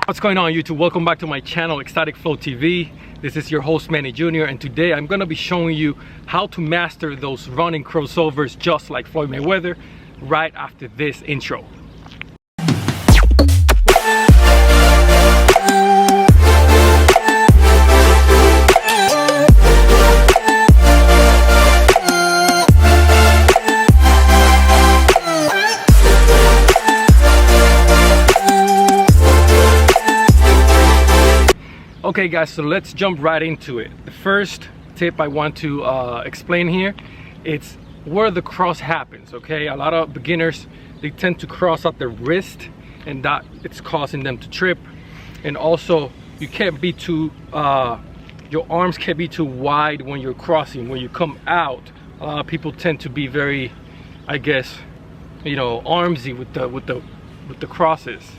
What's going on, YouTube? Welcome back to my channel, Xtatic Flow TV. This is your host, Manny Jr. And today I'm gonna be showing you how to master those running crossovers just like Floyd Mayweather right after this intro. Okay guys, so let's jump right into it. The first tip I want to explain here, it's where the cross happens, okay? A lot of beginners, they tend to cross at their wrist, and that it's causing them to trip. And also, you can't be too, your arms can't be too wide when you're crossing. When you come out, a lot of people tend to be very, I guess, you know, armsy with the crosses.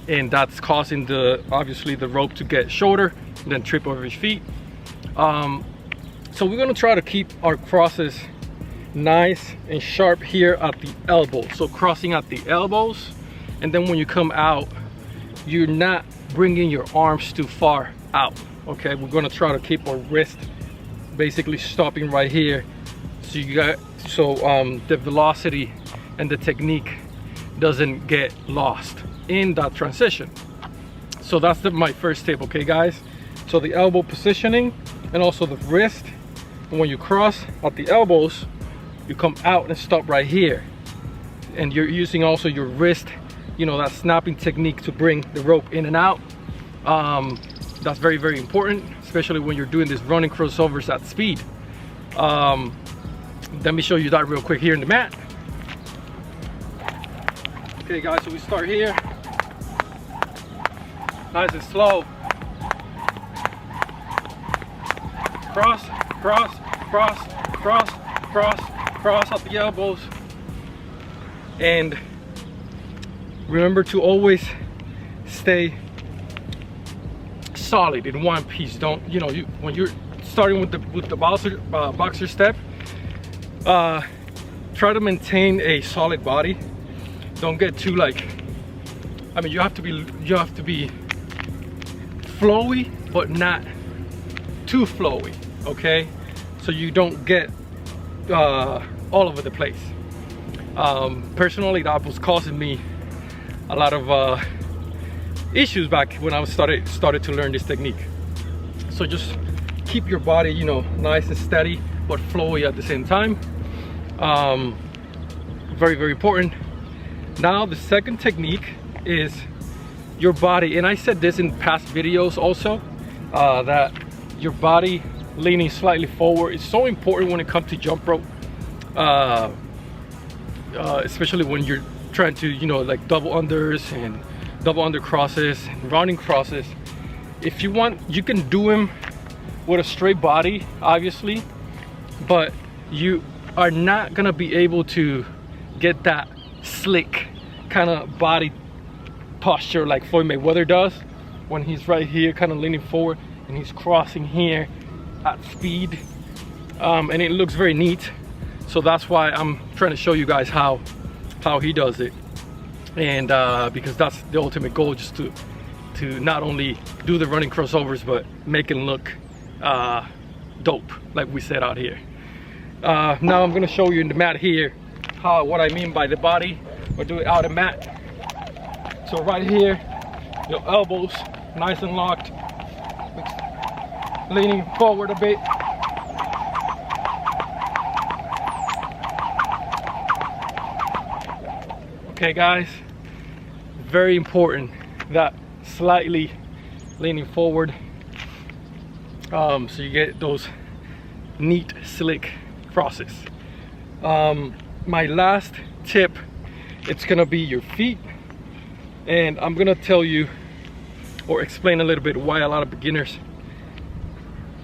And that's causing obviously the rope to get shorter and then trip over his feet. So we're gonna try to keep our crosses nice and sharp here at the elbow. So crossing at the elbows, and then when you come out, you're not bringing your arms too far out, okay? We're gonna try to keep our wrist basically stopping right here. So the velocity and the technique doesn't get lost in that transition. So that's my first tip, okay guys? So the elbow positioning and also the wrist. And when you cross at the elbows, you come out and stop right here. And you're using also your wrist, you know, that snapping technique to bring the rope in and out. That's very, very important, especially when you're doing this running crossovers at speed. Let me show you that real quick here in the mat. Okay guys, so we start here. Nice and slow. Cross, cross, cross, cross, cross, cross at the elbows. And remember to always stay solid in one piece. Don't, you know, when you're starting with the boxer step, try to maintain a solid body. Don't get too I mean, you have to be flowy, but not too flowy, okay? So you don't get all over the place. Personally, that was causing me a lot of issues back when I started to learn this technique. So just keep your body, you know, nice and steady, but flowy at the same time. Very, very important. Now the second technique is your body, and I said this in past videos also, that your body leaning slightly forward is so important when it comes to jump rope, especially when you're trying to, you know, like double unders and double under crosses and running crosses. If you want, you can do them with a straight body, obviously, but you are not gonna be able to get that slick kind of body posture like Floyd Mayweather does when he's right here kind of leaning forward and he's crossing here at speed, and it looks very neat. So that's why I'm trying to show you guys how he does it, and because that's the ultimate goal, just to not only do the running crossovers but make it look dope like we said out here. Now I'm gonna show you in the mat here what I mean by the body. We'll do it out of mat. So right here, your elbows nice and locked, leaning forward a bit. Okay guys, very important that slightly leaning forward, so you get those neat, slick crosses. My last tip, it's gonna be your feet, and I'm gonna tell you or explain a little bit why a lot of beginners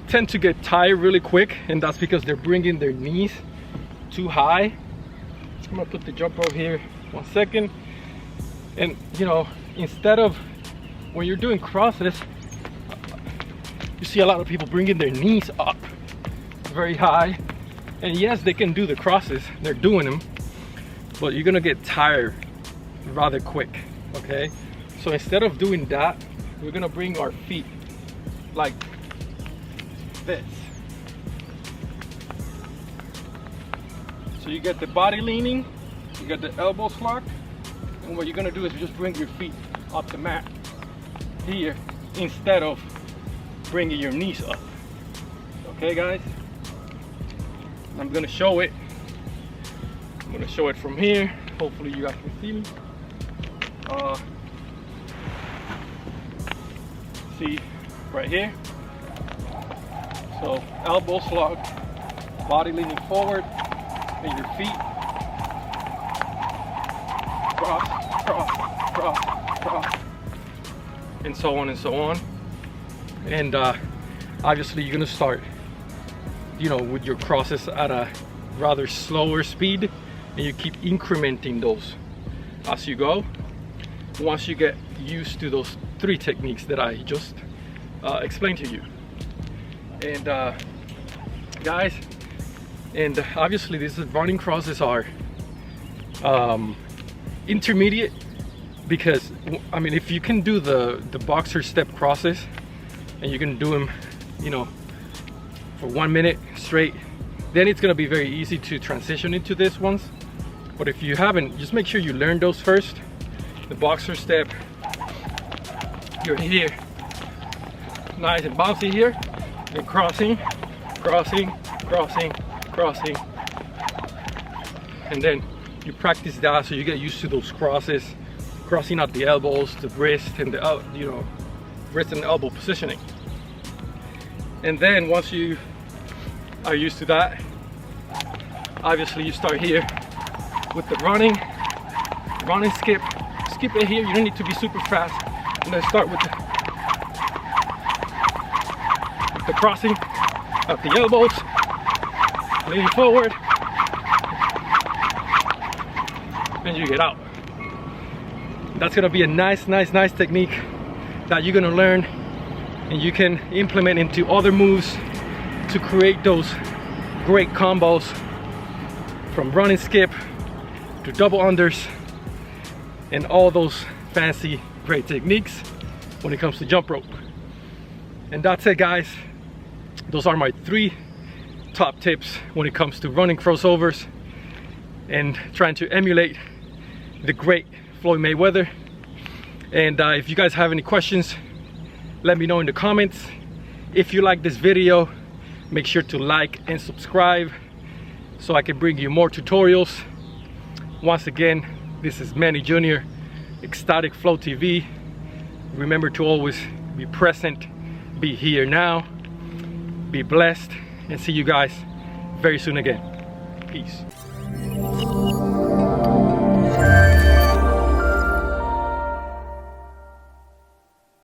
tend to get tired really quick, and that's because they're bringing their knees too high. I'm gonna put the jump rope here 1 second, and you know, instead of when you're doing crosses, you see a lot of people bringing their knees up very high, and yes, they can do the crosses, they're doing them, but you're gonna get tired rather quick, okay? So instead of doing that, we're gonna bring our feet like this. So you get the body leaning, you get the elbows locked, and what you're gonna do is just bring your feet up the mat here instead of bringing your knees up. Okay, guys? I'm gonna show it. I'm gonna show it from here. Hopefully you guys can see me. See right here. So elbows locked, body leaning forward, and your feet cross, cross, cross, cross, and so on and so on. And obviously you're gonna start, you know, with your crosses at a rather slower speed, and you keep incrementing those as you go. Once you get used to those 3 techniques that I just explained to you. And guys, and obviously these running crosses are intermediate, because I mean, if you can do the boxer step crosses and you can do them, you know, for 1 minute straight, then it's gonna be very easy to transition into this ones. But if you haven't, just make sure you learn those first. The boxer step, you're here, nice and bouncy here, and crossing, crossing, crossing, crossing, and then you practice that so you get used to those crosses, crossing out the elbows, the wrist, and the you know, wrist and elbow positioning. And then once you are used to that, obviously you start here with the running skip it here. You don't need to be super fast, and then start with the crossing of the elbows, leaning forward, and you get out. That's gonna be a nice technique that you're gonna learn and you can implement into other moves to create those great combos, from running skip to double unders and all those fancy great techniques when it comes to jump rope. And that's it, guys. Those are my 3 top tips when it comes to running crossovers and trying to emulate the great Floyd Mayweather. And if you guys have any questions, let me know in the comments. If you like this video, make sure to like and subscribe so I can bring you more tutorials. Once again, this is Manny Jr., Xtatic Flow TV. Remember to always be present, be here now, be blessed, and see you guys very soon again. Peace.